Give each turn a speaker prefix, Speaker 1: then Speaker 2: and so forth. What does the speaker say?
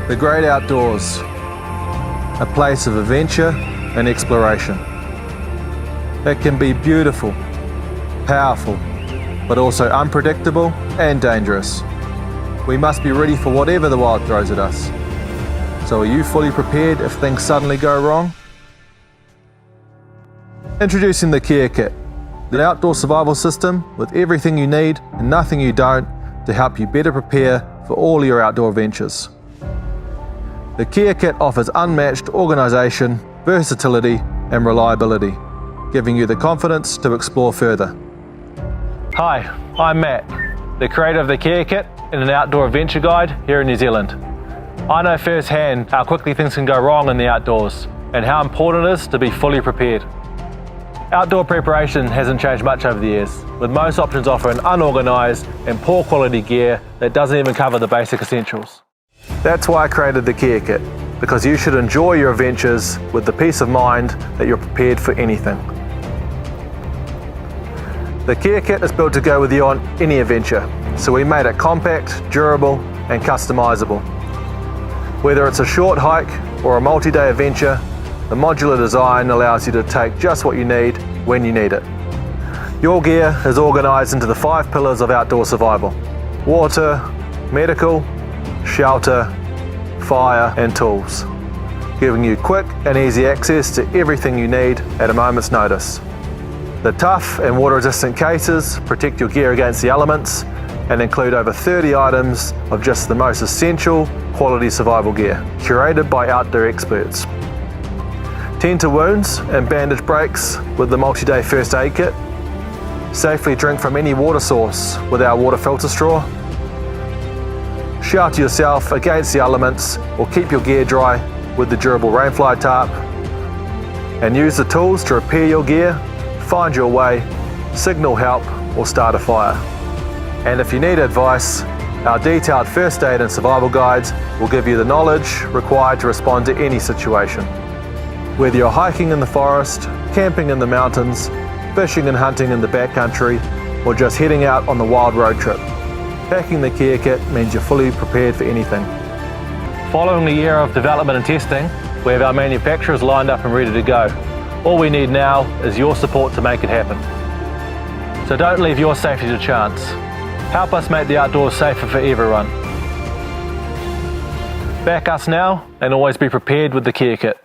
Speaker 1: The great outdoors, a place of adventure and exploration. It can be beautiful, powerful, but also unpredictable and dangerous. We must be ready for whatever the wild throws at us. So are you fully prepared if things suddenly go wrong? Introducing the KEA KIT, the outdoor survival system with everything you need and nothing you don't to help you better prepare for all your outdoor ventures. The KEA KIT offers unmatched organisation, versatility and reliability, giving you the confidence to explore further.
Speaker 2: Hi, I'm Matt, the creator of the KEA KIT and an outdoor adventure guide here in New Zealand. I know firsthand how quickly things can go wrong in the outdoors and how important it is to be fully prepared. Outdoor preparation hasn't changed much over the years, with most options offering unorganised and poor quality gear that doesn't even cover the basic essentials.
Speaker 1: That's why I created the KEA KIT, because you should enjoy your adventures with the peace of mind that you're prepared for anything. The KEA KIT is built to go with you on any adventure, so we made it compact, durable and customisable. Whether it's a short hike or a multi-day adventure, the modular design allows you to take just what you need when you need it. Your gear is organised into the 5 pillars of outdoor survival: water, medical, shelter, fire and tools, giving you quick and easy access to everything you need at a moment's notice. The tough and water-resistant cases protect your gear against the elements and include over 30 items of just the most essential quality survival gear, curated by outdoor experts. Tend to wounds and bandage breaks with the multi-day first aid kit. Safely drink from any water source with our water filter straw. Shelter yourself against the elements or keep your gear dry with the durable rainfly tarp. And use the tools to repair your gear, find your way, signal help or start a fire. And if you need advice, our detailed first aid and survival guides will give you the knowledge required to respond to any situation. Whether you're hiking in the forest, camping in the mountains, fishing and hunting in the backcountry, or just heading out on the wild road trip, packing the KEA KIT means you're fully prepared for anything.
Speaker 2: Following a year of development and testing, we have our manufacturers lined up and ready to go. All we need now is your support to make it happen. So don't leave your safety to chance. Help us make the outdoors safer for everyone. Back us now and always be prepared with the KEA KIT.